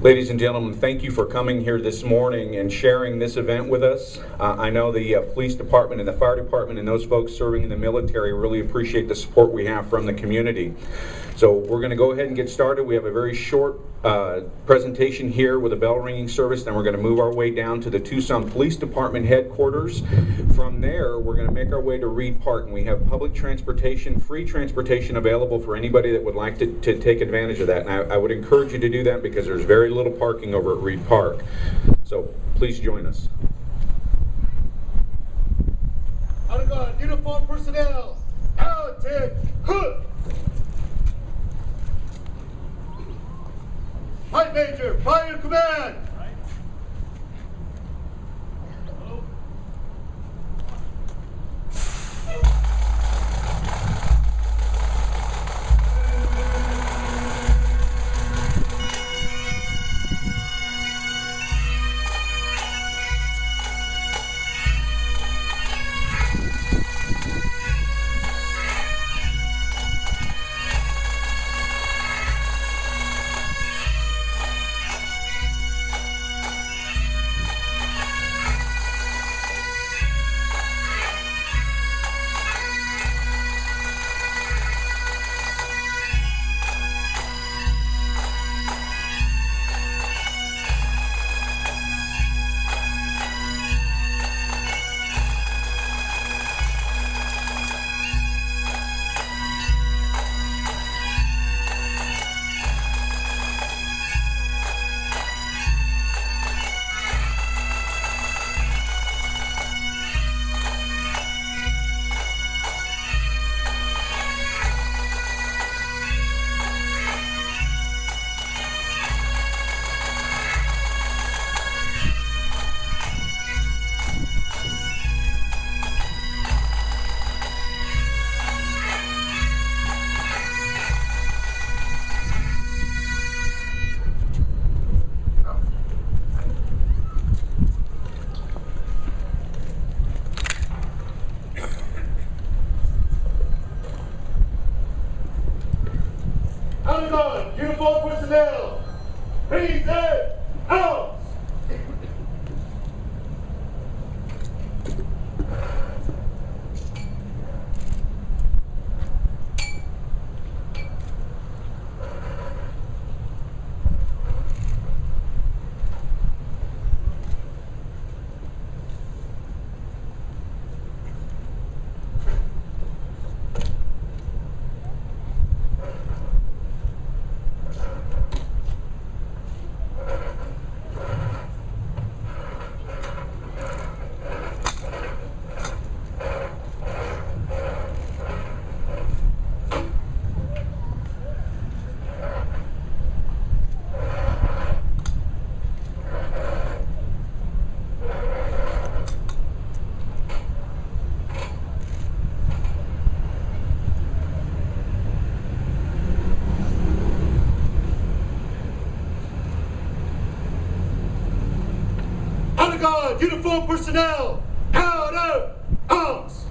Ladies and gentlemen, thank you for coming here this morning and sharing this event with us. I know the police department and the fire department and those folks serving in the military really appreciate the support we have from the community. So we're going to go ahead and get started. We have a very short presentation here with a bell ringing service, then we're going to move our way down to the Tucson Police Department headquarters. From there, we're going to make our way to Reid Park, and we have public transportation, free transportation available for anybody that would like to take advantage of that. And I would encourage you to do that because there's very little parking over at Reid Park. So please join us. Out of guard, uniform personnel, out, take, hood! Light Major, fire command! Out of guard, uniform personnel, please, out! Out of guard, uniform personnel, out of arms!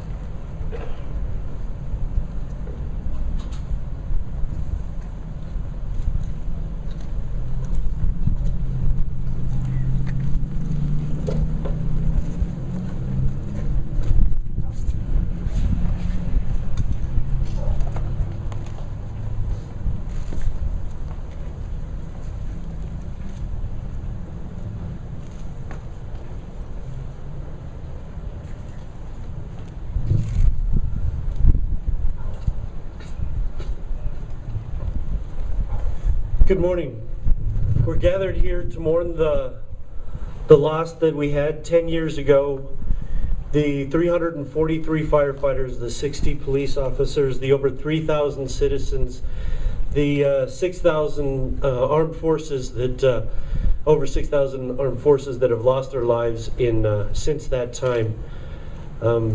Good morning. We're gathered here to mourn the loss that we had 10 years ago. The 343 firefighters, the 60 police officers, the over 3,000 citizens, the 6,000 armed forces that over 6,000 armed forces that have lost their lives in since that time.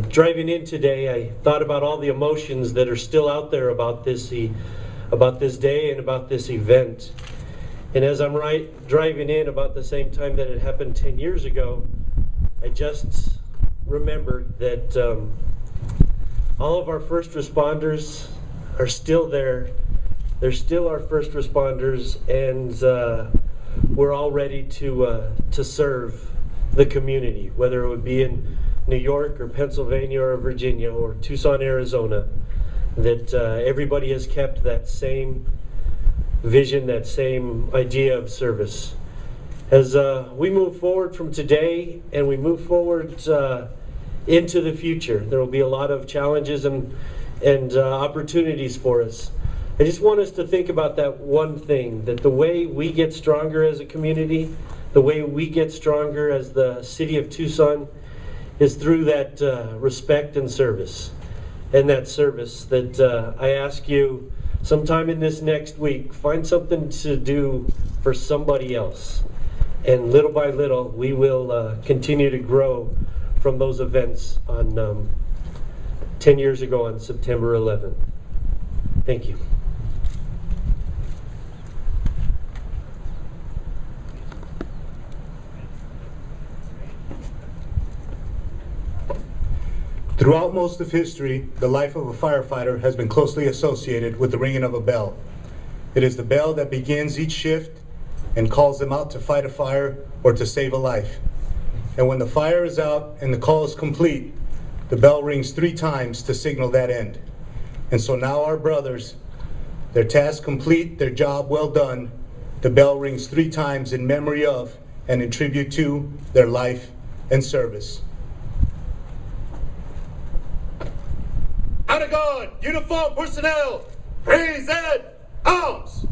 Driving in today, I thought about all the emotions that are still out there about this day and about this event. And as I'm driving in about the same time that it happened 10 years ago, I just remembered that all of our first responders are still there. They're still our first responders, and we're all ready to serve the community, whether it would be in New York or Pennsylvania or Virginia or Tucson, Arizona, that everybody has kept that same vision, that same idea of service. As we move forward from today and we move forward into the future, there will be a lot of challenges and opportunities for us. I just want us to think about that one thing, that the way we get stronger as a community, the way we get stronger as the city of Tucson, is through that respect and service. And that service that I ask you sometime in this next week, find something to do for somebody else. And little by little, we will continue to grow from those events on 10 years ago on September 11th. Thank you. Throughout most of history, the life of a firefighter has been closely associated with the ringing of a bell. It is the bell that begins each shift and calls them out to fight a fire or to save a life. And when the fire is out and the call is complete, the bell rings 3 times to signal that end. And so now our brothers, their task complete, their job well done, the bell rings 3 times in memory of and in tribute to their life and service. Honor God, uniformed personnel, raise and arms!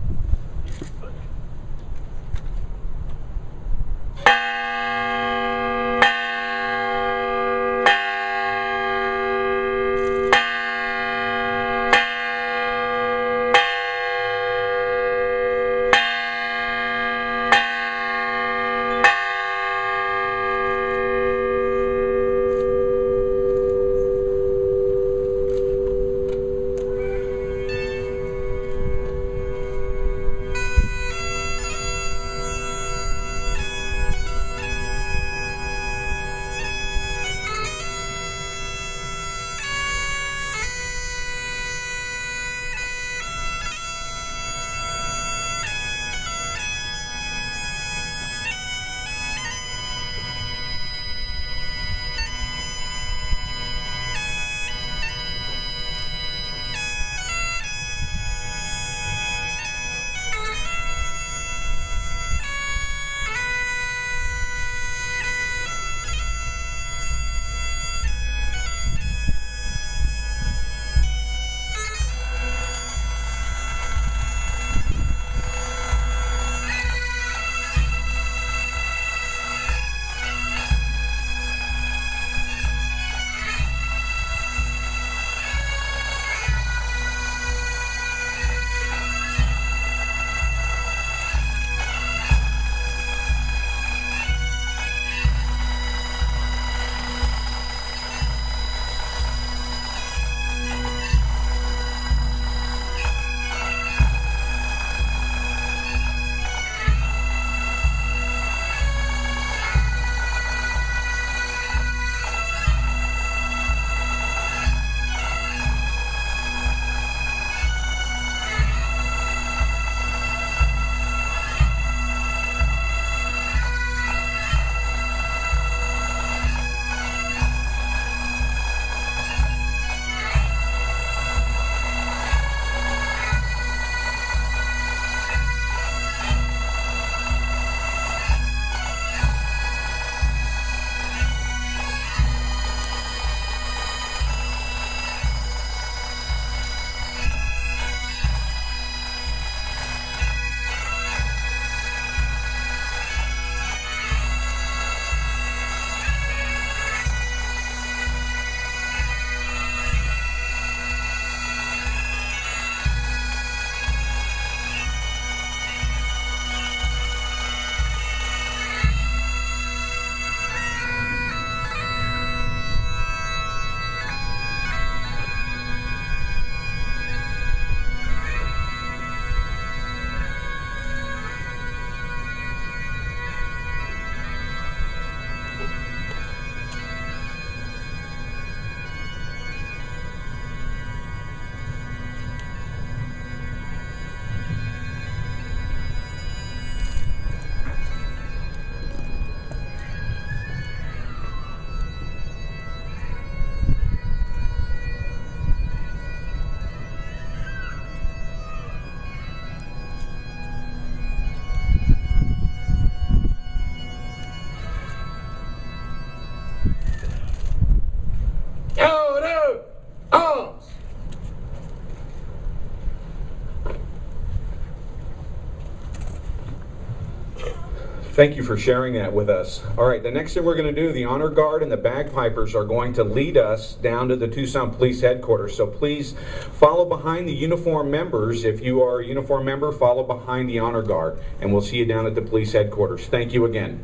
Thank you for sharing that with us. All right, the next thing we're going to do, the honor guard and the bagpipers are going to lead us down to the Tucson Police Headquarters. So please follow behind the uniform members. If you are a uniform member, follow behind the honor guard, and we'll see you down at the police headquarters. Thank you again.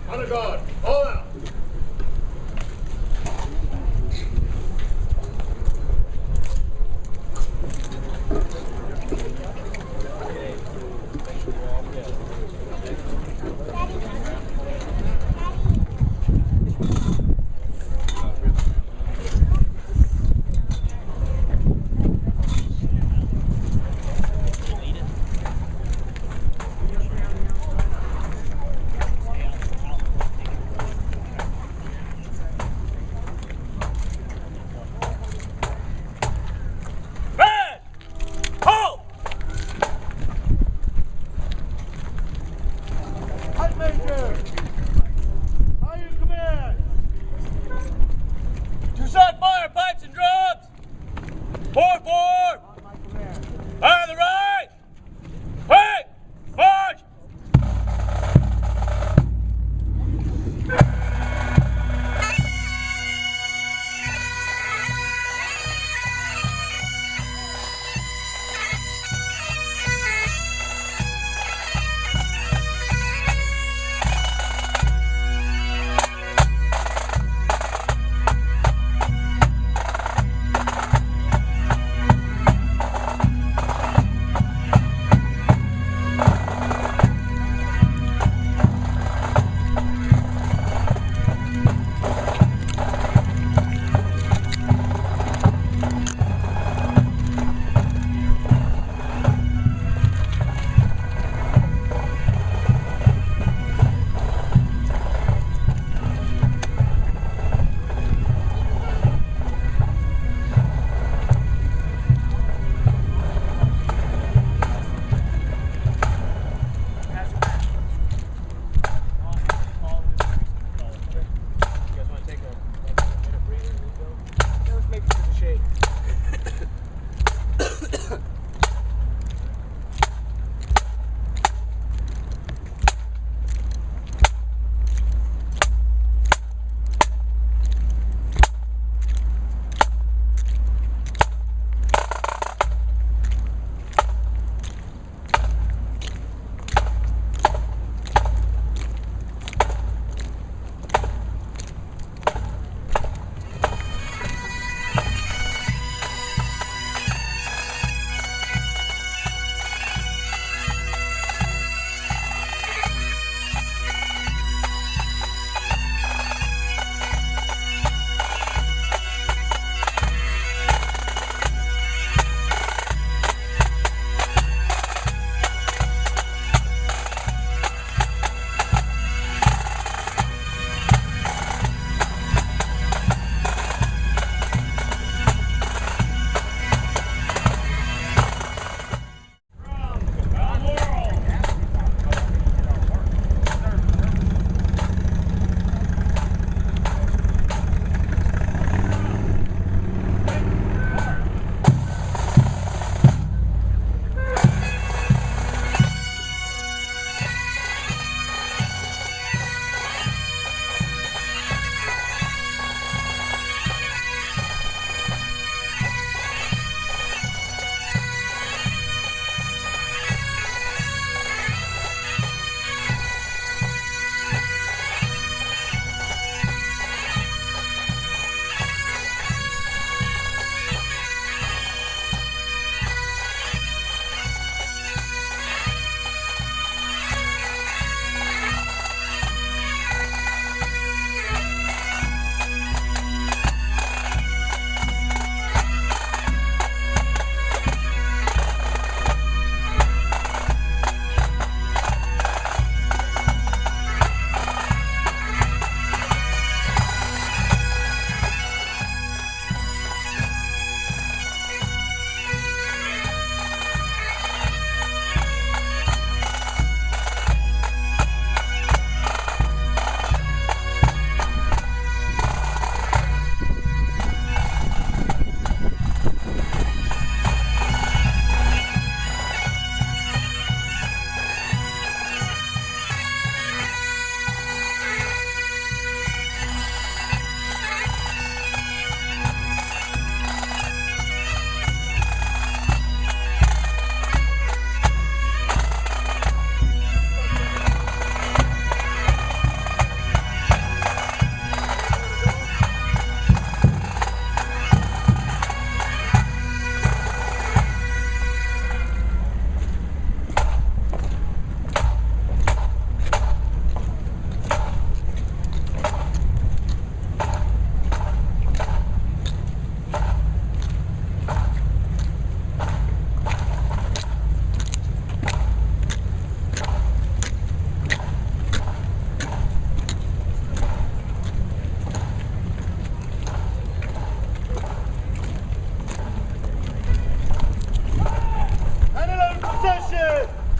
Honor guard, all out.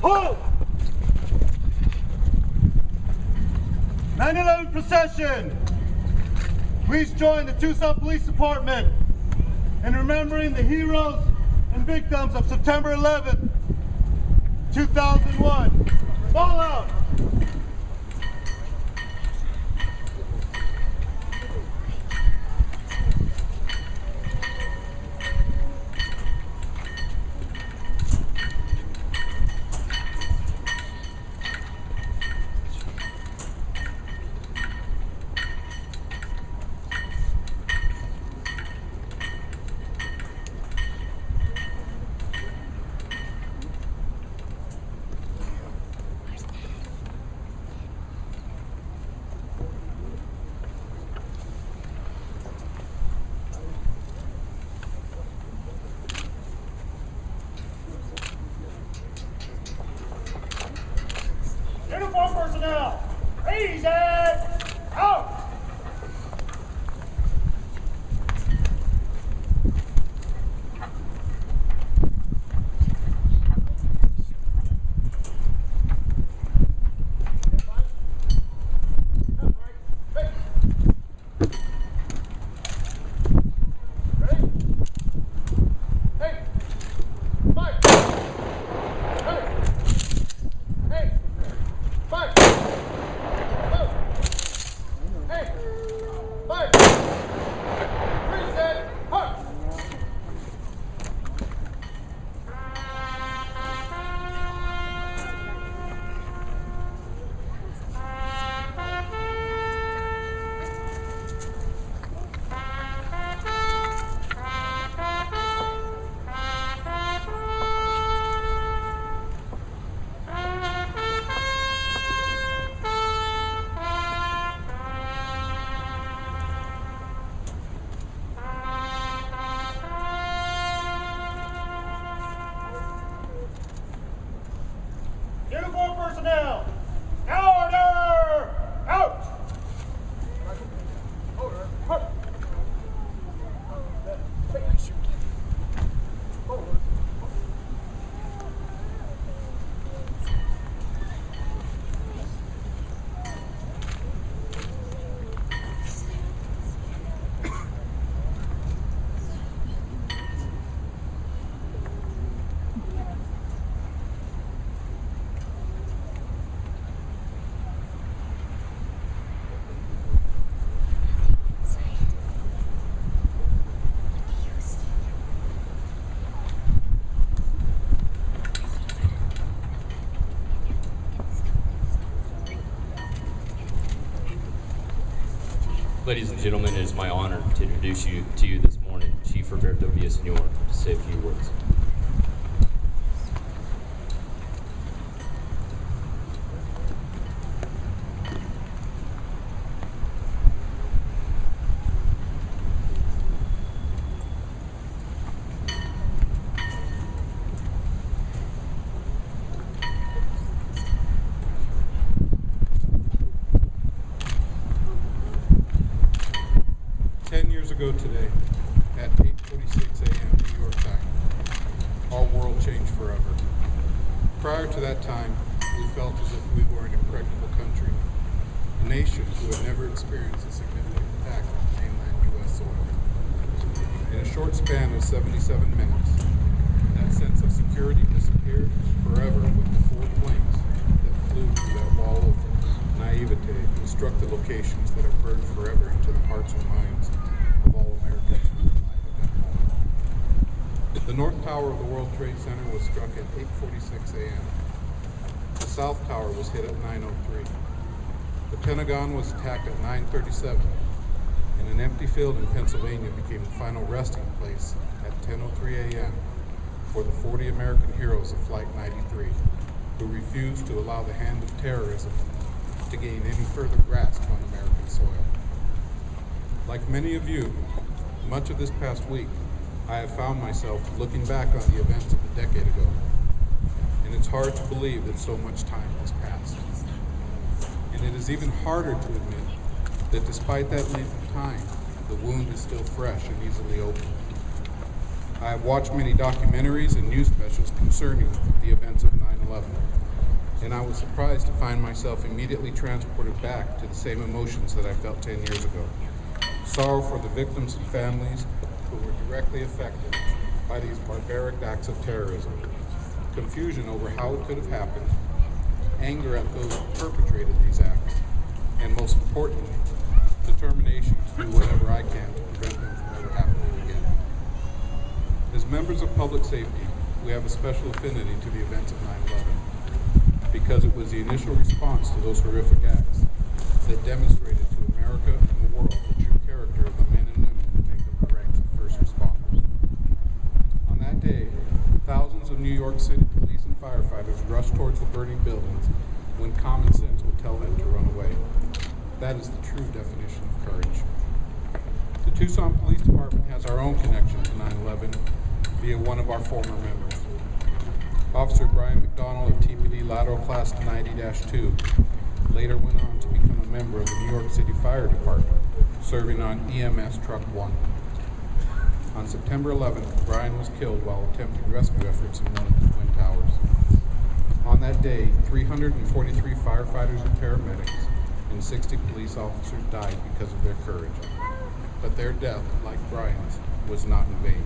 Halt! 9/11 procession! Please join the Tucson Police Department in remembering the heroes and victims of September 11th, 2001. Fall out! Uniform personnel, raise it out! Uniform personnel, order! Out! Order! 'Ladies and gentlemen, it is my honor to introduce you this morning, Chief Roberto Villaseñor, to say a few words. Ago today, at 8:46 a.m. New York time, our world changed forever. Prior to that time, we felt as if we were an impregnable country, a nation who had never experienced a significant attack on mainland U.S. soil. In a short span of 77 minutes, that sense of security disappeared forever with the 4 planes that flew through that wall of naivete and struck the locations that have burned forever into the hearts and minds of all Americans who were alive at that moment. The North Tower of the World Trade Center was struck at 8:46 a.m. The South Tower was hit at 9:03. The Pentagon was attacked at 9:37, and an empty field in Pennsylvania became the final resting place at 10:03 a.m. for the 40 American heroes of Flight 93, who refused to allow the hand of terrorism to gain any further grasp on American soil. Like many of you, much of this past week, I have found myself looking back on the events of a decade ago, and it's hard to believe that so much time has passed. And it is even harder to admit that despite that length of time, the wound is still fresh and easily opened. I have watched many documentaries and news specials concerning the events of 9/11, 9/11, and I was surprised to find myself immediately transported back to the same emotions that I felt 10 years ago. Sorrow for the victims and families who were directly affected by these barbaric acts of terrorism, confusion over how it could have happened, anger at those who perpetrated these acts, and most importantly, determination to do whatever I can to prevent them from ever happening again. As members of public safety, we have a special affinity to the events of 9/11 because it was the initial response to those horrific acts that demonstrated to America and the world the true character of the men and women who make up the ranks of first responders. On that day, thousands of New York City police and firefighters rushed towards the burning buildings when common sense would tell them to run away. That is the true definition of courage. The Tucson Police Department has our own connection to 9/11 via one of our former members. Officer Brian McDonald of TPD Lateral Class 90-2 later went on to become a member of the New York City Fire Department, serving on EMS Truck 1. On September 11th, Brian was killed while attempting rescue efforts in one of the Twin Towers. On that day, 343 firefighters and paramedics and 60 police officers died because of their courage. But their death, like Brian's, was not in vain.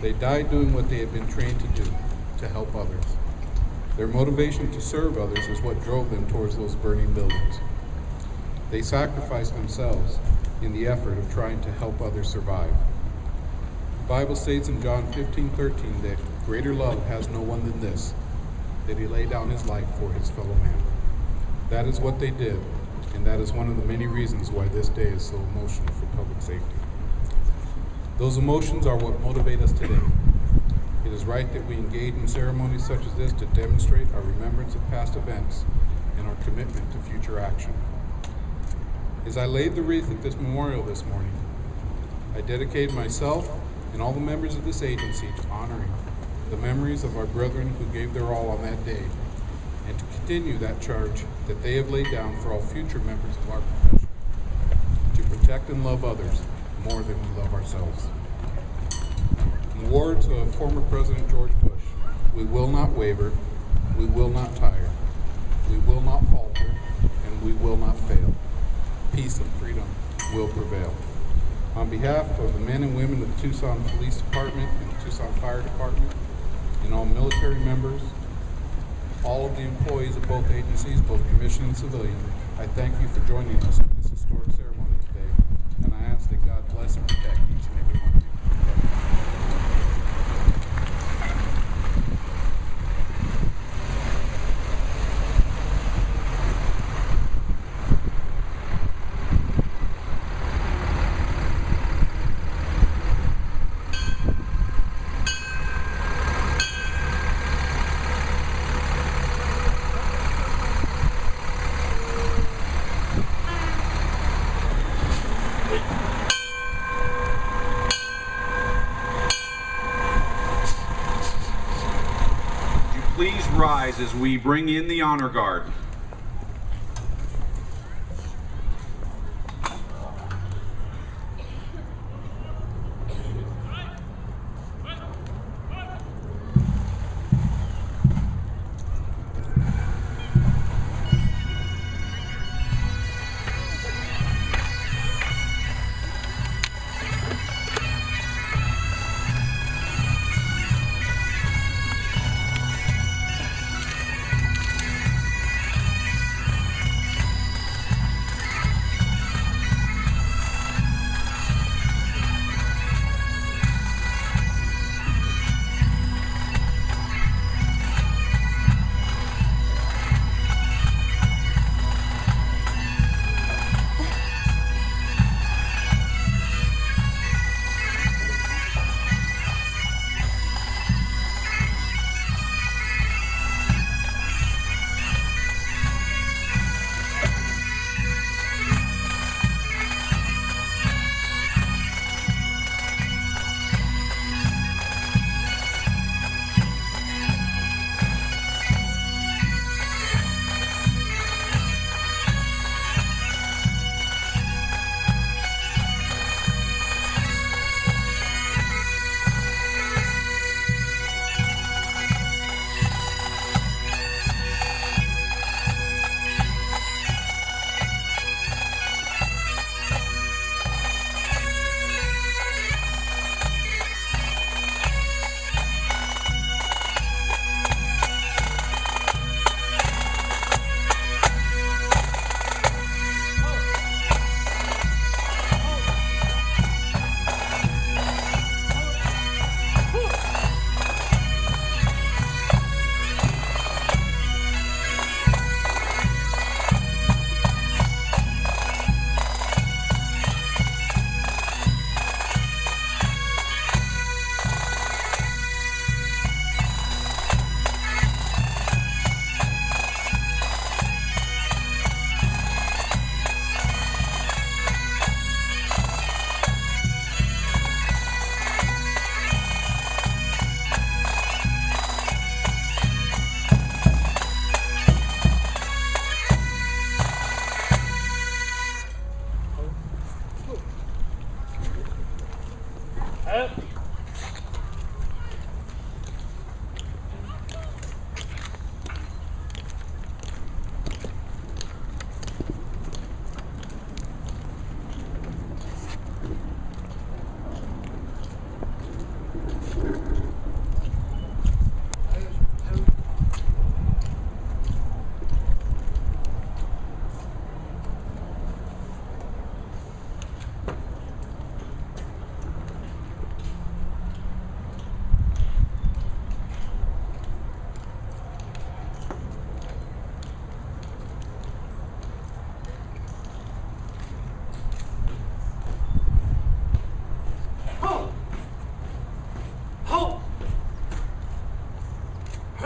They died doing what they had been trained to do, to help others. Their motivation to serve others is what drove them towards those burning buildings. They sacrificed themselves in the effort of trying to help others survive. The Bible states in John 15:13 that greater love has no one than this, that he lay down his life for his fellow man. That is what they did, and that is one of the many reasons why this day is so emotional for public safety. Those emotions are what motivate us today. It is right that we engage in ceremonies such as this to demonstrate our remembrance of past events and our commitment to future action. As I laid the wreath at this memorial this morning, I dedicated myself and all the members of this agency to honoring the memories of our brethren who gave their all on that day, and to continue that charge that they have laid down for all future members of our profession, to protect and love others more than we love ourselves. In the words of former President George Bush, we will not waver, we will not tire, we will not falter, and we will not fail. Peace and freedom will prevail. On behalf of the men and women of the Tucson Police Department and the Tucson Fire Department, and all military members, all of the employees of both agencies, both commissioned and civilian, I thank you for joining us at this historic ceremony today, and I ask that God bless and protect each and every one of you. Please rise as we bring in the honor guard.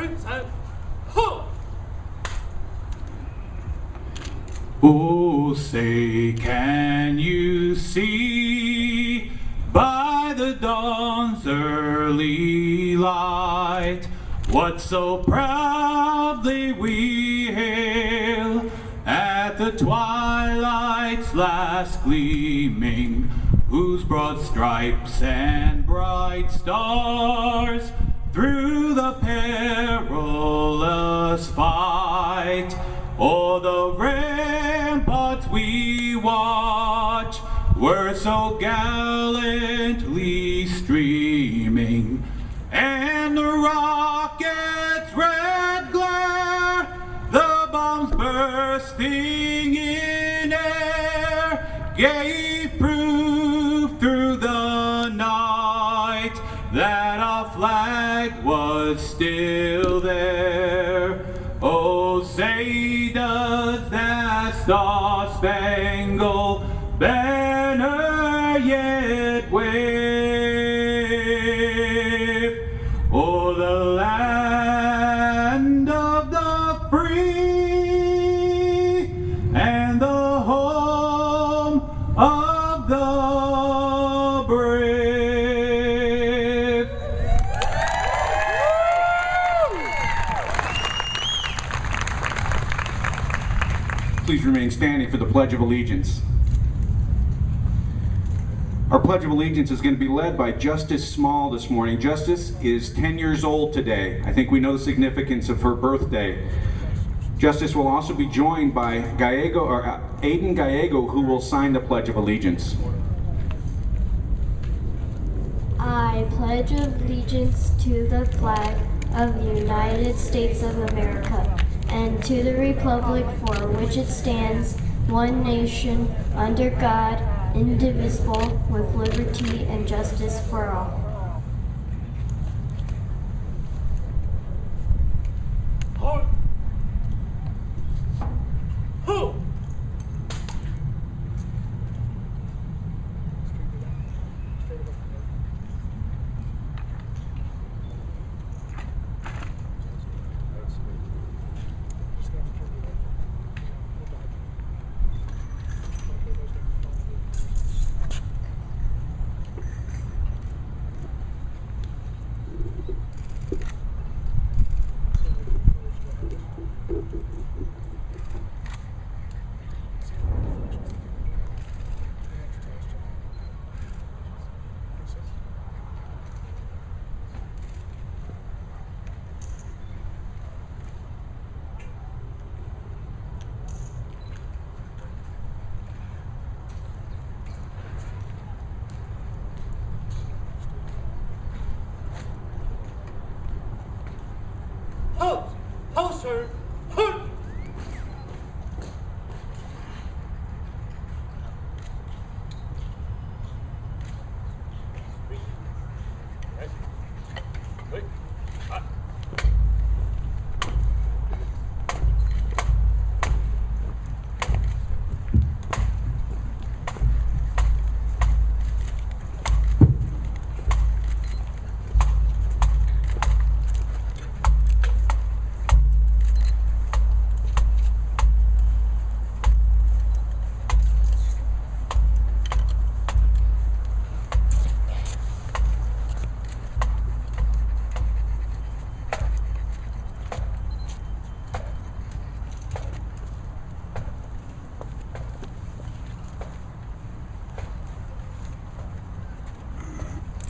Ready, set, ho! Oh, say, can you see by the dawn's early light what so proudly we hail at the twilight's last gleaming, whose broad stripes and bright stars through the perilous fight o'er the ramparts we watch were so gallantly streaming, and the rocket's red glare, the bombs bursting in air, gave proof through the night that our flag was still there. Oh, say does that star-spangled banner yet wave o'er the land of the free and the home of the brave? Please remain standing for the Pledge of Allegiance. Our Pledge of Allegiance is going to be led by Justice Small this morning. Justice is 10 years old today. I think we know the significance of her birthday. Justice will also be joined by Aiden Gallego, who will sign the Pledge of Allegiance. I pledge allegiance to the flag of the United States of America and to the republic for which it stands, one nation, under God, indivisible, with liberty and justice for all. Halt! Ho! Halt! Halt, sir! Halt!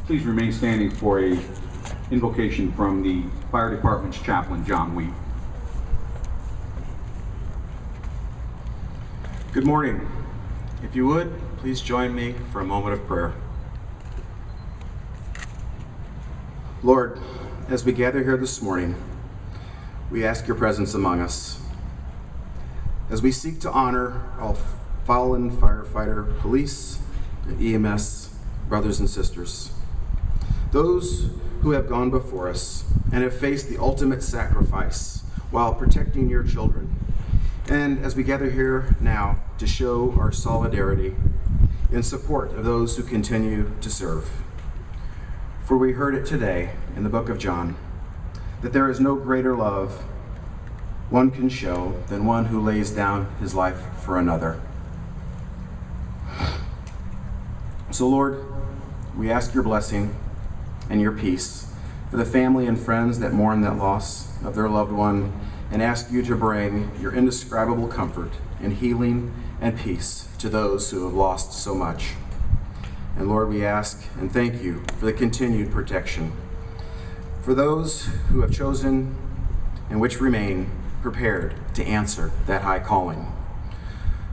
Please remain standing for a invocation from the Fire Department's chaplain, John Wheat. Good morning. If you would, please join me for a moment of prayer. Lord, as we gather here this morning, we ask your presence among us. As we seek to honor all fallen firefighter, police, and EMS brothers and sisters, those who have gone before us and have faced the ultimate sacrifice while protecting your children. And as we gather here now to show our solidarity in support of those who continue to serve. For we heard it today in the book of John, that there is no greater love one can show than one who lays down his life for another. So Lord, we ask your blessing and your peace for the family and friends that mourn that loss of their loved one, and ask you to bring your indescribable comfort and healing and peace to those who have lost so much. And Lord, we ask and thank you for the continued protection for those who have chosen and which remain prepared to answer that high calling.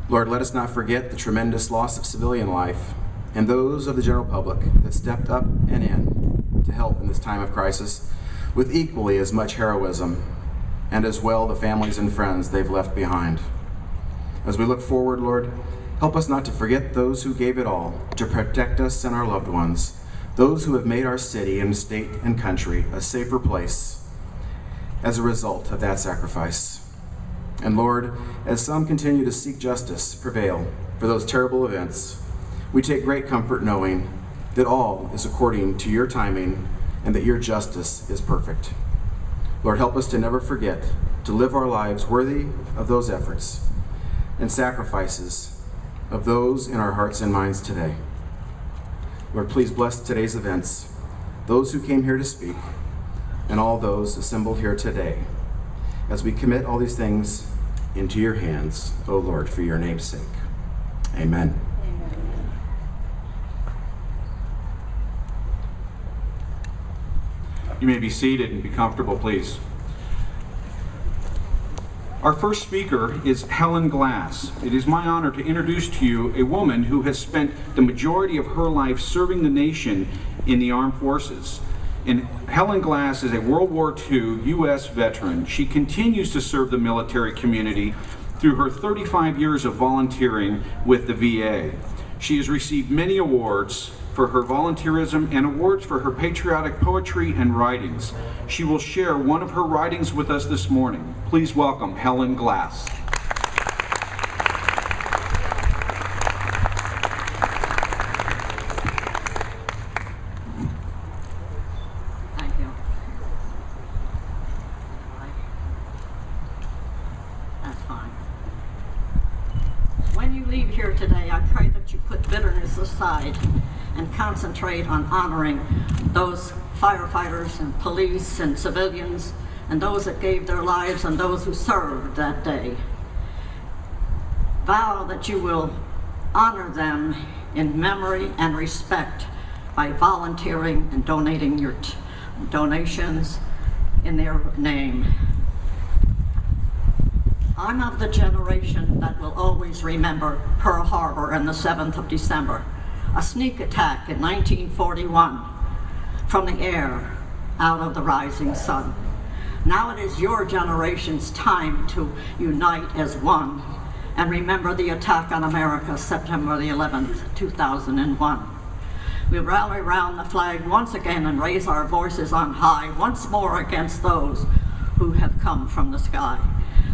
Lord, let us not forget the tremendous loss of civilian life and those of the general public that stepped up and in to help in this time of crisis with equally as much heroism, and as well the families and friends they've left behind. As we look forward, Lord, help us not to forget those who gave it all to protect us and our loved ones, those who have made our city and state and country a safer place as a result of that sacrifice. And Lord, as some continue to seek justice prevail for those terrible events, we take great comfort knowing that all is according to your timing and that your justice is perfect. Lord, help us to never forget to live our lives worthy of those efforts and sacrifices of those in our hearts and minds today. Lord, please bless today's events, those who came here to speak, and all those assembled here today, as we commit all these things into your hands, O Lord, for your name's sake. Amen. You may be seated and be comfortable, please. Our first speaker is Helen Glass. It is my honor to introduce to you a woman who has spent the majority of her life serving the nation in the armed forces. And Helen Glass is a World War II U.S. veteran. She continues to serve the military community through her 35 years of volunteering with the VA. She has received many awards for her volunteerism and awards for her patriotic poetry and writings. She will share one of her writings with us this morning. Please welcome Helen Glass. Thank you. That's fine. When you leave here today, I pray that you put bitterness aside and concentrate on honoring those firefighters and police and civilians and those that gave their lives and those who served that day. Vow that you will honor them in memory and respect by volunteering and donating your donations in their name. I'm of the generation that will always remember Pearl Harbor and the 7th of December. A sneak attack in 1941 from the air out of the rising sun. Now it is your generation's time to unite as one and remember the attack on America, September the 11th, 2001. We rally around the flag once again and raise our voices on high once more against those who have come from the sky.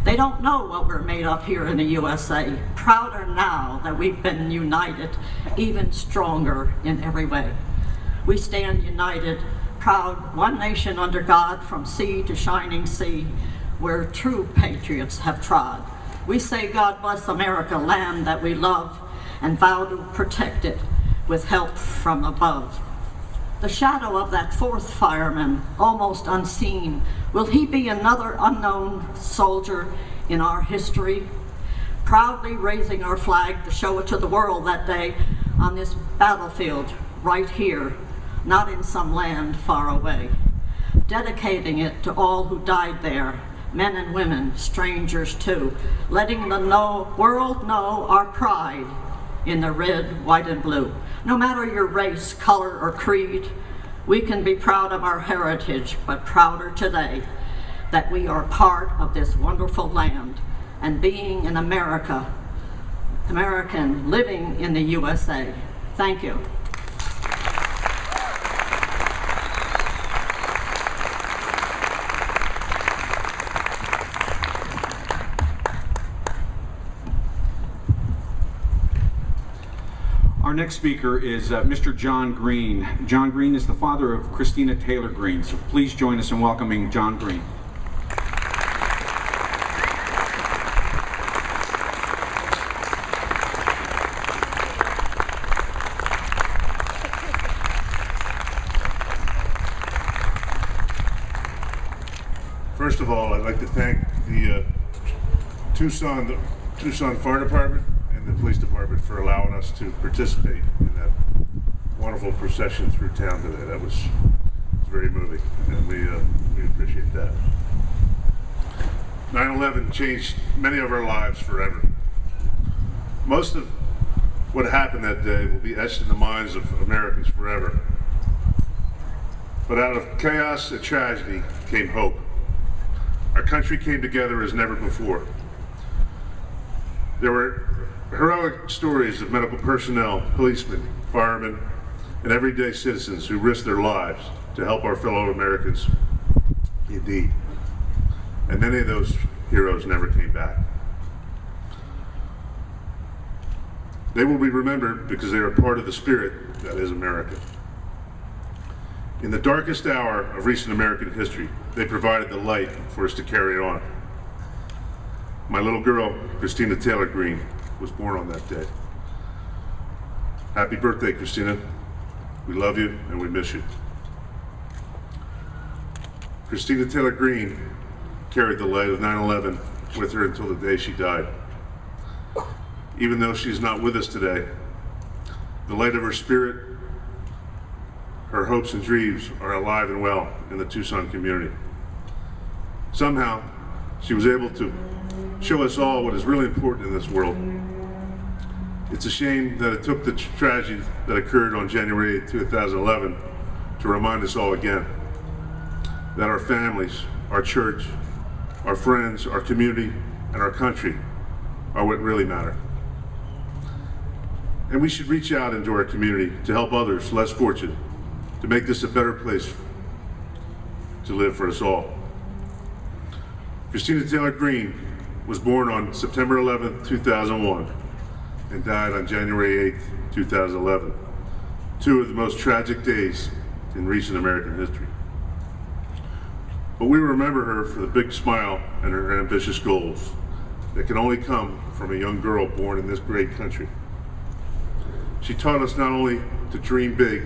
They don't know what we're made of here in the USA. Prouder now that we've been united, even stronger in every way. We stand united, proud, one nation under God, from sea to shining sea, where true patriots have trod. We say, God bless America, land that we love, and vow to protect it with help from above. The shadow of that fourth fireman, almost unseen, will he be another unknown soldier in our history? Proudly raising our flag to show it to the world that day on this battlefield right here, not in some land far away. Dedicating it to all who died there, men and women, strangers too, letting the world know our pride in the red, white, and blue. No matter your race, color, or creed, we can be proud of our heritage, but prouder today that we are part of this wonderful land and being an American living in the USA. Thank you. Our next speaker is Mr. John Green. John Green is the father of Christina Taylor Green, so please join us in welcoming John Green. First of all, I'd like to thank the Tucson Fire Department and the Police Department for allowing us to participate in that wonderful procession through town today. That was very moving, and we appreciate that. 9/11 changed many of our lives forever. Most of what happened that day will be etched in the minds of Americans forever. But out of chaos and tragedy came hope. Our country came together as never before. There were heroic stories of medical personnel, policemen, firemen, and everyday citizens who risked their lives to help our fellow Americans in need. And many of those heroes never came back. They will be remembered because they are part of the spirit that is America. In the darkest hour of recent American history, they provided the light for us to carry on. My little girl, Christina Taylor Green, was born on that day. Happy birthday, Christina. We love you and we miss you. Christina Taylor Green carried the light of 9/11 with her until the day she died. Even though she's not with us today, the light of her spirit, her hopes and dreams are alive and well in the Tucson community. Somehow, she was able to show us all what is really important in this world. It's a shame that it took the tragedy that occurred on January 8, 2011 to remind us all again that our families, our church, our friends, our community, and our country are what really matter. And we should reach out into our community to help others less fortunate, to make this a better place to live for us all. Christina Taylor Green was born on September 11, 2001, and died on January 8, 2011, two of the most tragic days in recent American history. But we remember her for the big smile and her ambitious goals that can only come from a young girl born in this great country. She taught us not only to dream big,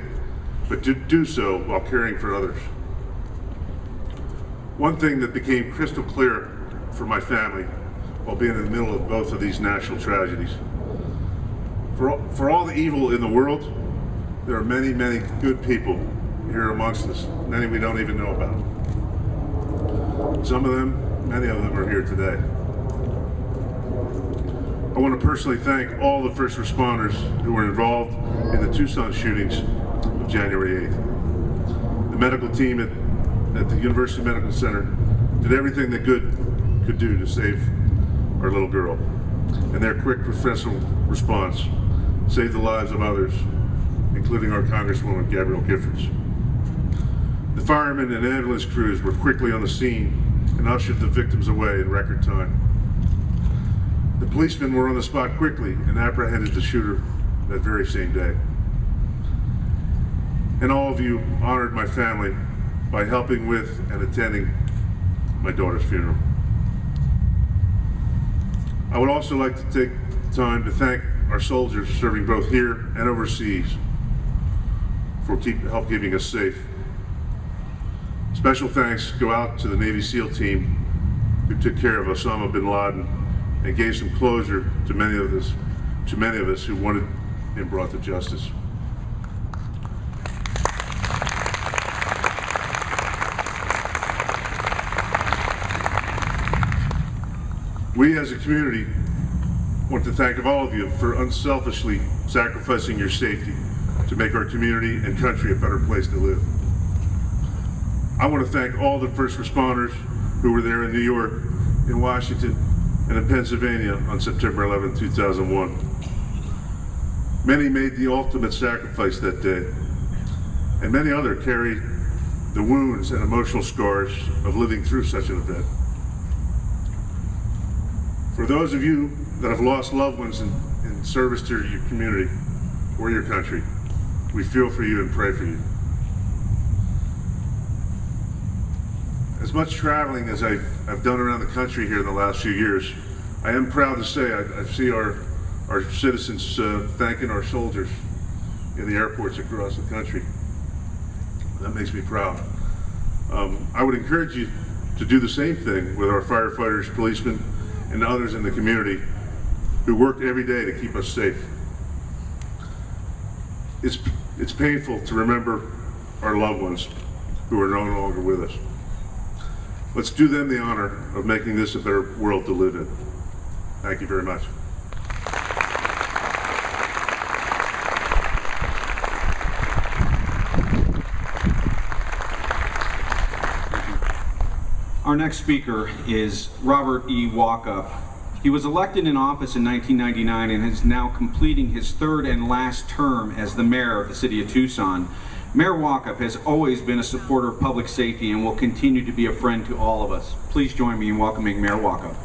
but to do so while caring for others. One thing that became crystal clear for my family while being in the middle of both of these national tragedies, for all the evil in the world, there are many, many good people here amongst us, many we don't even know about. Some of them, many of them are here today. I want to personally thank all the first responders who were involved in the Tucson shootings of January 8th. The medical team at the University Medical Center did everything they could do to save our little girl, and their quick professional response saved the lives of others, including our Congresswoman Gabrielle Giffords. The firemen and ambulance crews were quickly on the scene and ushered the victims away in record time. The policemen were on the spot quickly and apprehended the shooter that very same day. And all of you honored my family by helping with and attending my daughter's funeral. I would also like to take the time to thank our soldiers serving both here and overseas for help keeping us safe. Special thanks go out to the Navy SEAL team who took care of Osama bin Laden and gave some closure to many of us who wanted him brought to justice. We as a community want to thank all of you for unselfishly sacrificing your safety to make our community and country a better place to live. I want to thank all the first responders who were there in New York, in Washington, and in Pennsylvania on September 11, 2001. Many made the ultimate sacrifice that day, and many others carried the wounds and emotional scars of living through such an event. For those of you that have lost loved ones in service to your community, or your country. We feel for you and pray for you. As much traveling as I've done around the country here in the last few years, I am proud to say I see our citizens thanking our soldiers in the airports across the country. That makes me proud. I would encourage you to do the same thing with our firefighters, policemen, and others in the community who work every day to keep us safe. It's painful to remember our loved ones who are no longer with us. Let's do them the honor of making this a better world to live in. Thank you very much. Our next speaker is Robert E. Walkup. He was elected in office in 1999 and is now completing his third and last term as the mayor of the city of Tucson. Mayor Walkup has always been a supporter of public safety and will continue to be a friend to all of us. Please join me in welcoming Mayor Walkup.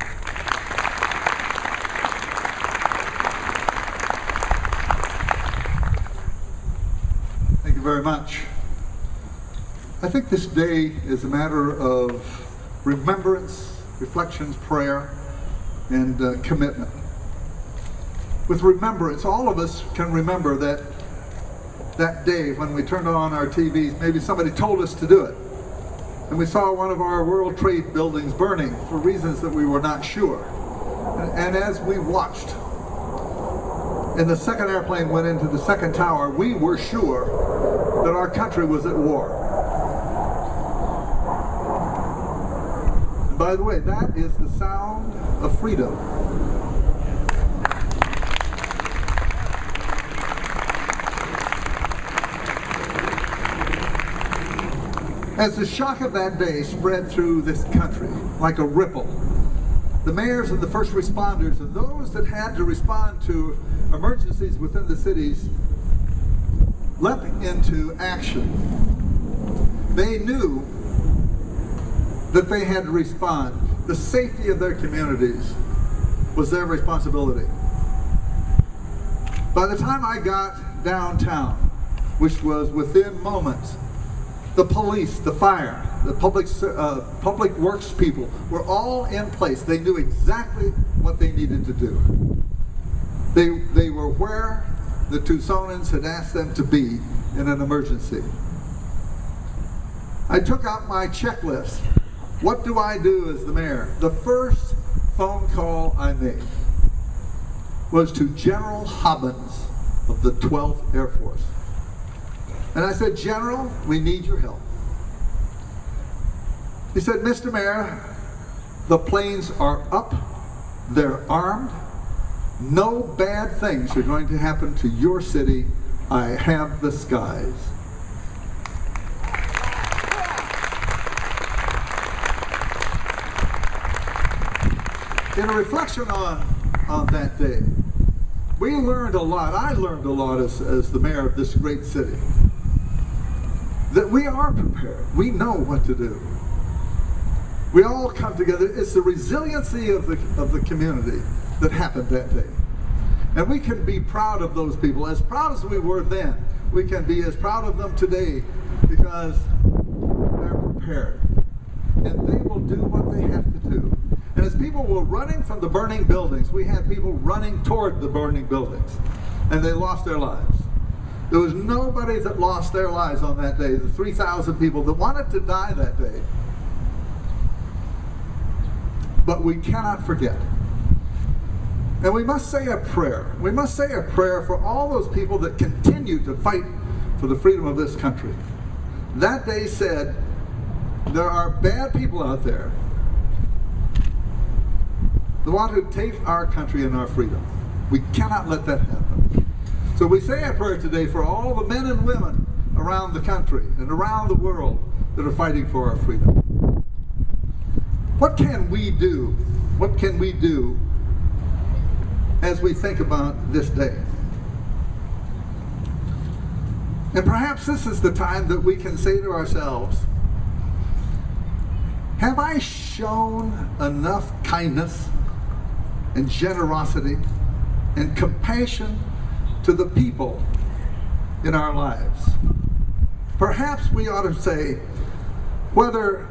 Thank you very much. I think this day is a matter of remembrance, reflections, prayer, and commitment. With remembrance, all of us can remember that day when we turned on our TVs, maybe somebody told us to do it, and we saw one of our World Trade buildings burning for reasons that we were not sure. And as we watched, and the second airplane went into the second tower, we were sure that our country was at war. And by the way, that is the sound of freedom. As the shock of that day spread through this country like a ripple, the mayors and the first responders and those that had to respond to emergencies within the cities leapt into action. They knew that they had to respond. The safety of their communities was their responsibility. By the time I got downtown, which was within moments, the police, the fire, the public works people were all in place. They knew exactly what they needed to do. They were where the Tucsonans had asked them to be in an emergency. I took out my checklist. What do I do as the mayor? The first phone call I made was to General Hobbins of the 12th Air Force. And I said, General, we need your help. He said, Mr. Mayor, the planes are up, they're armed, no bad things are going to happen to your city. I have the skies. In a reflection on that day, we learned a lot. I learned a lot as the mayor of this great city. That we are prepared. We know what to do. We all come together. It's the resiliency of the community that happened that day. And we can be proud of those people. As proud as we were then, we can be as proud of them today because they're prepared. And they will do what they have to do. And as people were running from the burning buildings, we had people running toward the burning buildings. And they lost their lives. There was nobody that lost their lives on that day, the 3,000 people that wanted to die that day. But we cannot forget. And we must say a prayer. We must say a prayer for all those people that continue to fight for the freedom of this country. That day said, there are bad people out there that want to take our country and our freedom. We cannot let that happen. So we say a prayer today for all the men and women around the country and around the world that are fighting for our freedom. What can we do? What can we do as we think about this day? And perhaps this is the time that we can say to ourselves, have I shown enough kindness and generosity and compassion to the people in our lives. Perhaps we ought to say whether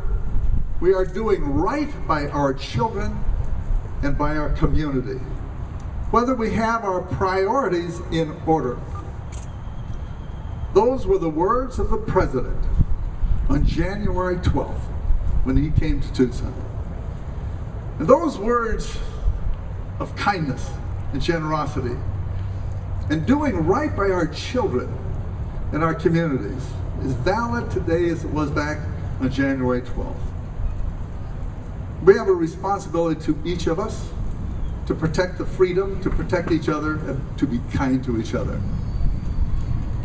we are doing right by our children and by our community, whether we have our priorities in order. Those were the words of the President on January 12th when he came to Tucson. And those words of kindness and generosity and doing right by our children and our communities is valid today as it was back on January 12th. We have a responsibility to each of us to protect the freedom, to protect each other, and to be kind to each other.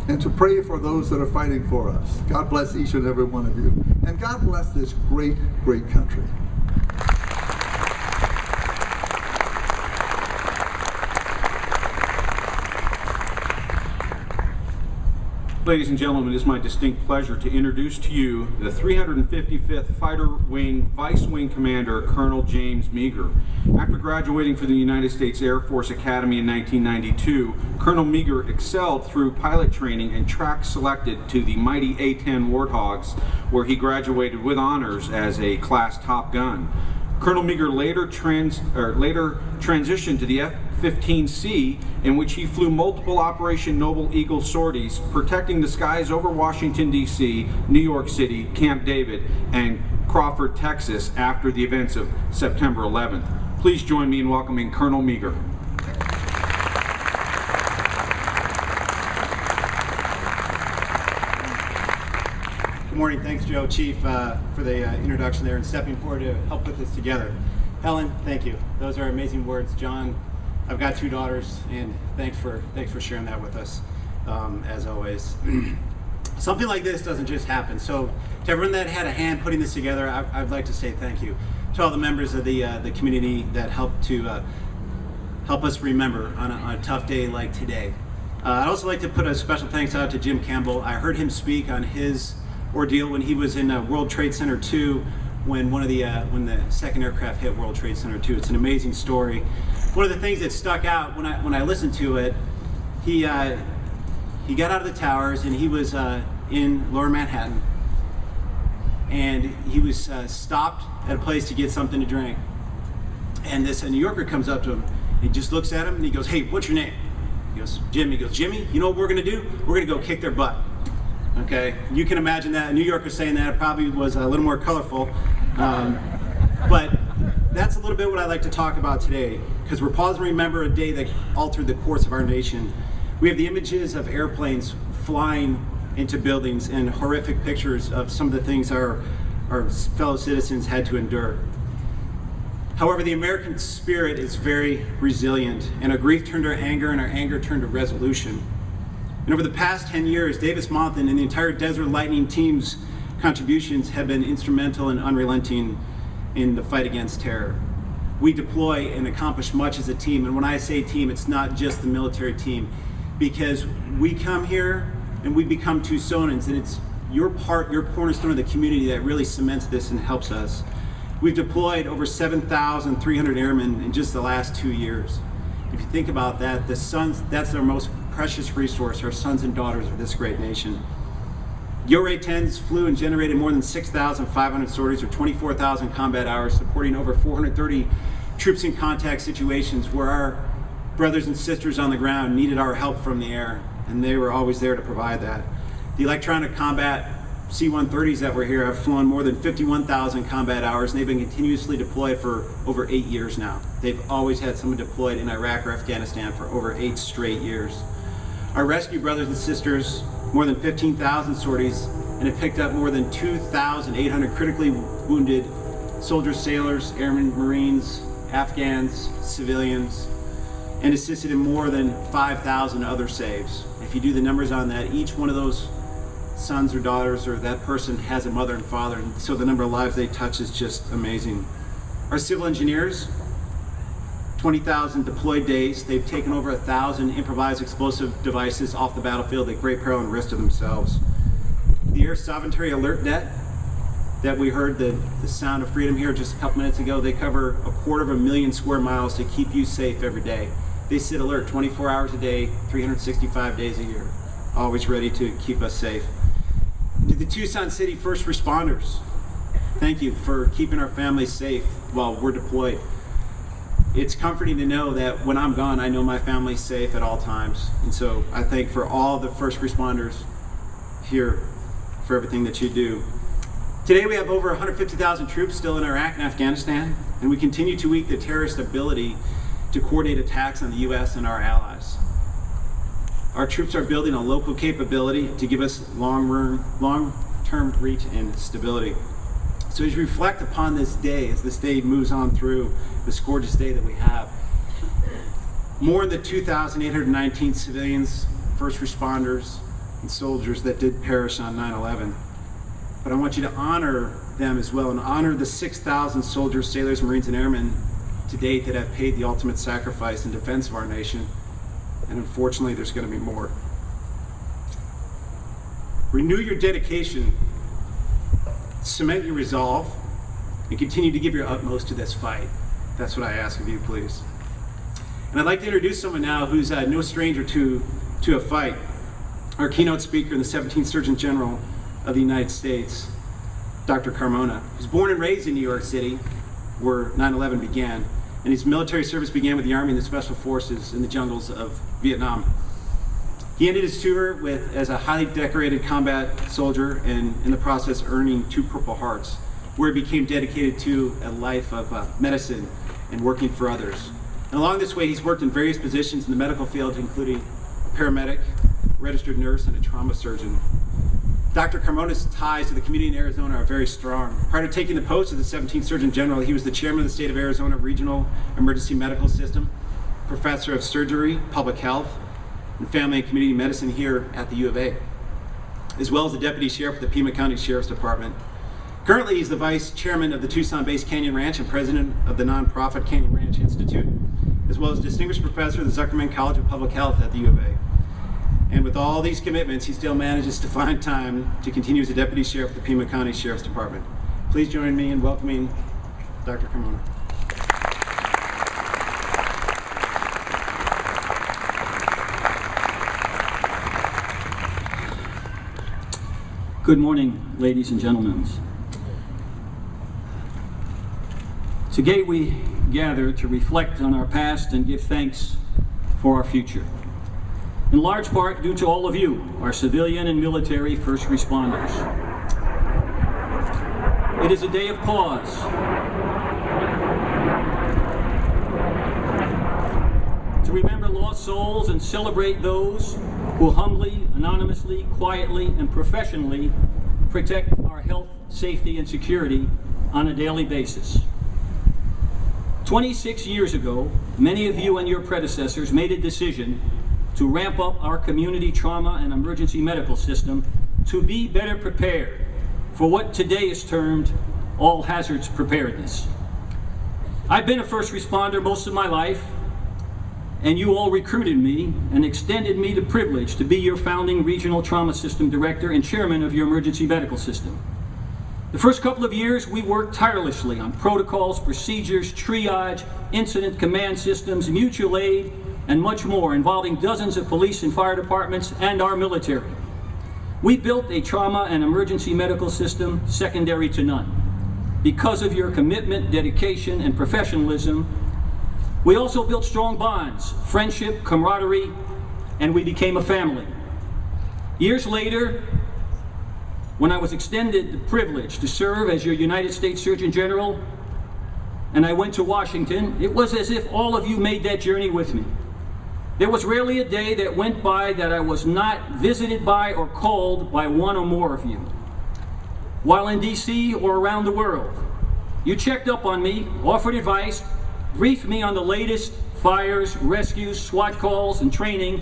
And to pray for those that are fighting for us. God bless each and every one of you. And God bless this great, great country. Ladies and gentlemen, it is my distinct pleasure to introduce to you the 355th Fighter Wing Vice Wing Commander, Colonel James Meagher. After graduating from the United States Air Force Academy in 1992, Colonel Meagher excelled through pilot training and track selected to the mighty A-10 Warthogs, where he graduated with honors as a class Top Gun. Colonel Meagher later transitioned to the F-15C, in which he flew multiple Operation Noble Eagle sorties, protecting the skies over Washington, D.C., New York City, Camp David, and Crawford, Texas, after the events of September 11th. Please join me in welcoming Colonel Meagher. Good morning. Thanks, Joe, Chief, for the introduction there and stepping forward to help put this together. Helen, thank you. Those are amazing words. John, I've got 2 daughters, and thanks for sharing that with us, as always. Something like this doesn't just happen. So to everyone that had a hand putting this together, I'd like to say thank you to all the members of the community that helped to help us remember on a tough day like today. I'd also like to put a special thanks out to Jim Campbell. I heard him speak on his ordeal when he was in World Trade Center 2 when when the second aircraft hit World Trade Center 2. It's an amazing story. One of the things that stuck out when I listened to it, he got out of the towers and he was in Lower Manhattan, and he was stopped at a place to get something to drink. And this New Yorker comes up to him. He just looks at him and he goes, "Hey, what's your name?" He goes, "Jim." He goes, "Jimmy, you know what we're gonna do? We're gonna go kick their butt." Okay, you can imagine that a New Yorker saying that. It probably was a little more colorful, but that's a little bit what I'd like to talk about today, because we're pausing to remember a day that altered the course of our nation. We have the images of airplanes flying into buildings and horrific pictures of some of the things our fellow citizens had to endure. However, the American spirit is very resilient, and our grief turned to anger, and our anger turned to resolution. And over the past 10 years, Davis Monthan and the entire Desert Lightning team's contributions have been instrumental and unrelenting in the fight against terror. We deploy and accomplish much as a team, and when I say team, it's not just the military team, because we come here and we become Tucsonans, and it's your cornerstone of the community that really cements this and helps us. We've deployed over 7,300 airmen in just the last 2 years. If you think about that, that's our most precious resource, our sons and daughters of this great nation. Your A-10s flew and generated more than 6,500 sorties or 24,000 combat hours, supporting over 430 troops in contact situations where our brothers and sisters on the ground needed our help from the air, and they were always there to provide that. The electronic combat C-130s that were here have flown more than 51,000 combat hours, and they've been continuously deployed for over 8 years now. They've always had someone deployed in Iraq or Afghanistan for over 8 straight years. Our rescue brothers and sisters, more than 15,000 sorties, and have picked up more than 2,800 critically wounded soldiers, sailors, airmen, Marines, Afghans, civilians, and assisted in more than 5,000 other saves. If you do the numbers on that, each one of those sons or daughters or that person has a mother and father, and so the number of lives they touch is just amazing. Our civil engineers, 20,000 deployed days. They've taken over 1,000 improvised explosive devices off the battlefield at great peril and risk to themselves. The Air Sovereignty Alert Net that we heard the sound of freedom here just a couple minutes ago, they cover 250,000 square miles to keep you safe every day. They sit alert 24 hours a day, 365 days a year. always ready to keep us safe. To the Tucson City first responders, thank you for keeping our families safe while we're deployed. It's comforting to know that when I'm gone, I know my family's safe at all times. And so I thank for all the first responders here for everything that you do. Today we have over 150,000 troops still in Iraq and Afghanistan, and we continue to weaken the terrorist ability to coordinate attacks on the U.S. and our allies. Our troops are building a local capability to give us long-term reach and stability. So as you reflect upon this day, as this day moves on through, this gorgeous day that we have, more than 2,819 civilians, first responders, and soldiers that did perish on 9/11. But I want you to honor them as well, and honor the 6,000 soldiers, sailors, Marines, and airmen to date that have paid the ultimate sacrifice in defense of our nation. And unfortunately, there's going to be more. Renew your dedication, cement your resolve, and continue to give your utmost to this fight. That's what I ask of you, please. And I'd like to introduce someone now who's no stranger to a fight. Our keynote speaker and the 17th Surgeon General of the United States, Dr. Carmona. He was born and raised in New York City, where 9/11 began, and his military service began with the Army and the Special Forces in the jungles of Vietnam. He ended his tour as a highly decorated combat soldier, and in the process earning 2 Purple Hearts, where he became dedicated to a life of medicine and working for others. And along this way, he's worked in various positions in the medical field, including a paramedic, registered nurse, and a trauma surgeon. Dr. Carmona's ties to the community in Arizona are very strong. Prior to taking the post of the 17th Surgeon General, he was the chairman of the State of Arizona Regional Emergency Medical System, professor of surgery, public health, and family and community medicine here at the U of A, as well as the deputy sheriff of the Pima County Sheriff's Department. Currently, he's the vice chairman of the Tucson-based Canyon Ranch and president of the nonprofit Canyon Ranch Institute, as well as distinguished professor of the Zuckerman College of Public Health at the U of A. And with all these commitments, he still manages to find time to continue as a deputy sheriff of the Pima County Sheriff's Department. Please join me in welcoming Dr. Carmona. Good morning, ladies and gentlemen. Today we gather to reflect on our past and give thanks for our future. In large part due to all of you, our civilian and military first responders. It is a day of pause. To remember lost souls and celebrate those who humbly, anonymously, quietly, and professionally protect our health, safety, and security on a daily basis. 26 years ago, many of you and your predecessors made a decision to ramp up our community trauma and emergency medical system to be better prepared for what today is termed all hazards preparedness. I've been a first responder most of my life, and you all recruited me and extended me the privilege to be your founding regional trauma system director and chairman of your emergency medical system. The first couple of years, we worked tirelessly on protocols, procedures, triage, incident command systems, mutual aid, and much more, involving dozens of police and fire departments and our military. We built a trauma and emergency medical system secondary to none. Because of your commitment, dedication, and professionalism, we also built strong bonds, friendship, camaraderie, and we became a family. Years later, when I was extended the privilege to serve as your United States Surgeon General, and I went to Washington, it was as if all of you made that journey with me. There was rarely a day that went by that I was not visited by or called by one or more of you. While in DC or around the world, you checked up on me, offered advice, briefed me on the latest fires, rescues, SWAT calls, and training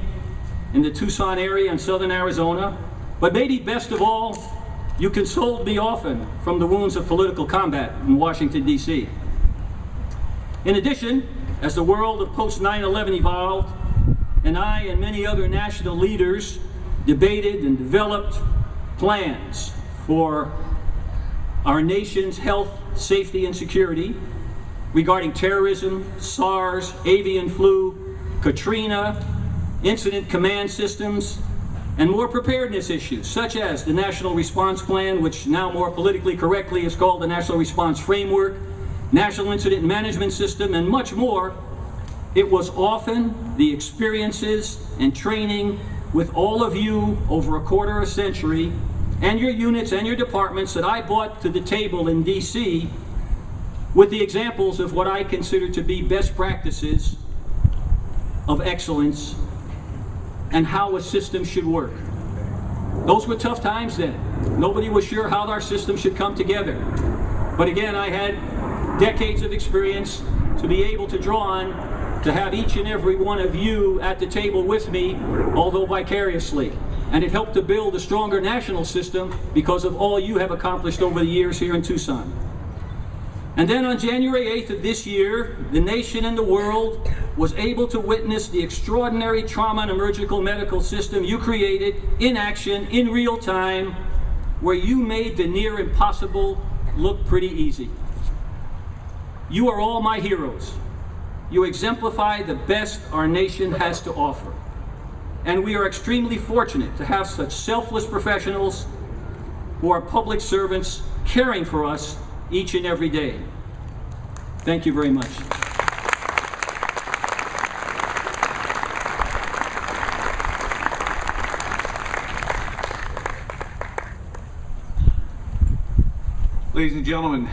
in the Tucson area and southern Arizona. But maybe best of all, you consoled me often from the wounds of political combat in Washington, D.C. In addition, as the world of post-9/11 evolved, and I and many other national leaders debated and developed plans for our nation's health, safety, and security regarding terrorism, SARS, avian flu, Katrina, incident command systems, and more preparedness issues, such as the National Response Plan, which now more politically correctly is called the National Response Framework, National Incident Management System, and much more, it was often the experiences and training with all of you over a quarter of a century, and your units and your departments that I brought to the table in DC with the examples of what I consider to be best practices of excellence and how a system should work. Those were tough times then. Nobody was sure how our system should come together. But again, I had decades of experience to be able to draw on to have each and every one of you at the table with me, although vicariously. And it helped to build a stronger national system because of all you have accomplished over the years here in Tucson. And then on January 8th of this year, the nation and the world was able to witness the extraordinary trauma and emergency medical system you created in action, in real time, where you made the near impossible look pretty easy. You are all my heroes. You exemplify the best our nation has to offer. And we are extremely fortunate to have such selfless professionals who are public servants caring for us each and every day. Thank you very much. Ladies and gentlemen,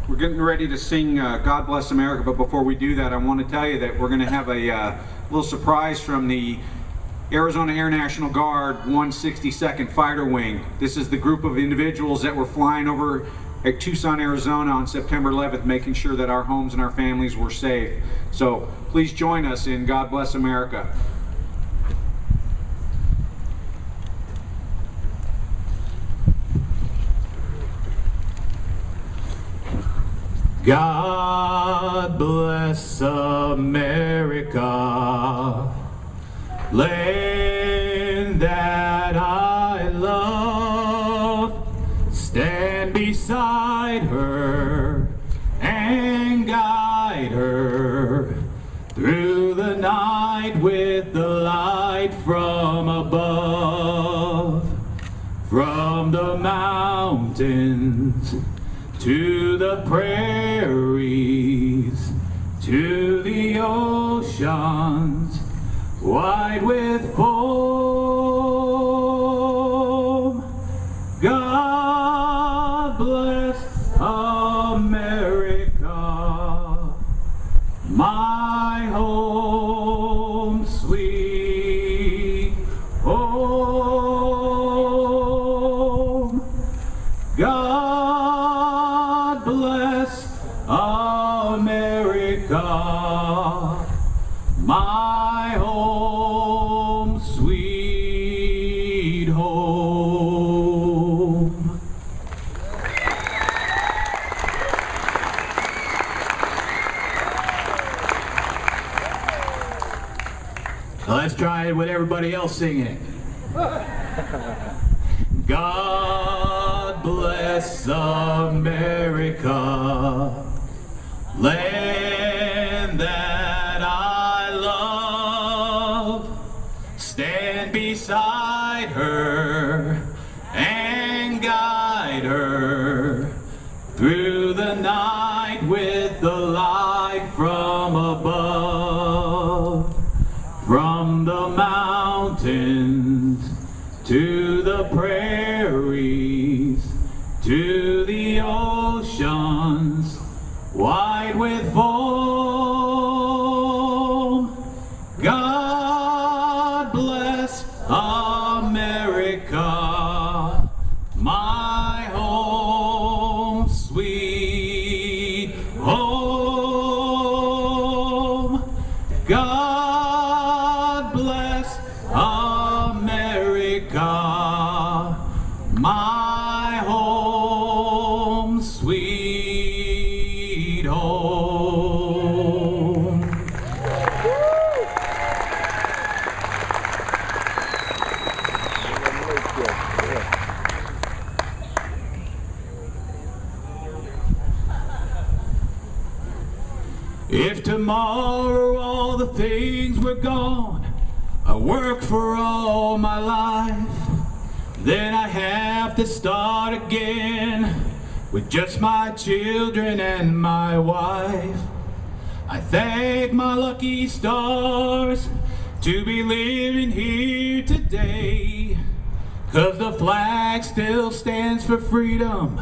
we're getting ready to sing God Bless America, but before we do that, I want to tell you that we're going to have a little surprise from the Arizona Air National Guard 162nd Fighter Wing. This is the group of individuals that were flying over at Tucson, Arizona on September 11th, making sure that our homes and our families were safe. So please join us in God Bless America. God bless America, land that I love. Stand beside her and guide her through the night with the light from above. From the mountains to the prairies, to the oceans wide with foam. God bless America, my home, sweet home. God bless America, my home, sweet home. Let's try it with everybody else singing. God bless America, land that I love. Stand beside her and guide her through the night with the light from above. From the mountains to the prairies, to the oceans wide with foam. God bless America, my home, sweet home. God bless America, my home, sweet home. If tomorrow all the things were gone, work for all my life, then I have to start again with just my children and my wife. I thank my lucky stars to be living here today, 'cause the flag still stands for freedom,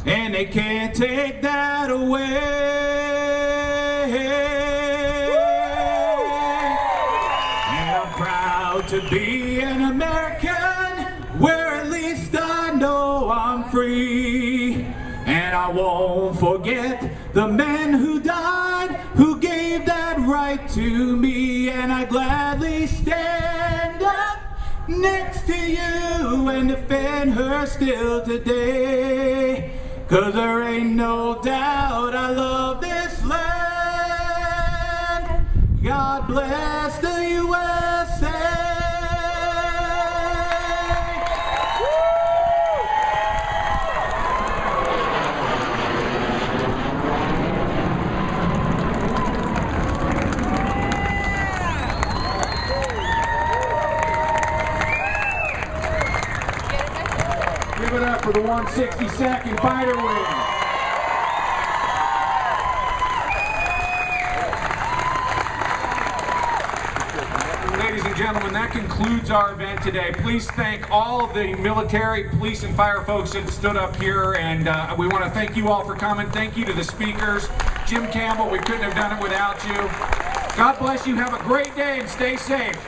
and they can't take that away. And I'm proud to be an American, where at least I know I'm free. And I won't forget the men who died, who gave that right to me. And I gladly stand up next to you and defend her still today. 'Cause there ain't no doubt I love this land. God bless the USA. Give it up for the 162nd Fighter Wing. Ladies and gentlemen, that concludes our event today. Please thank all of the military, police, and fire folks that stood up here, and we want to thank you all for coming. Thank you to the speakers. Jim Campbell, we couldn't have done it without you. God bless you. Have a great day and stay safe.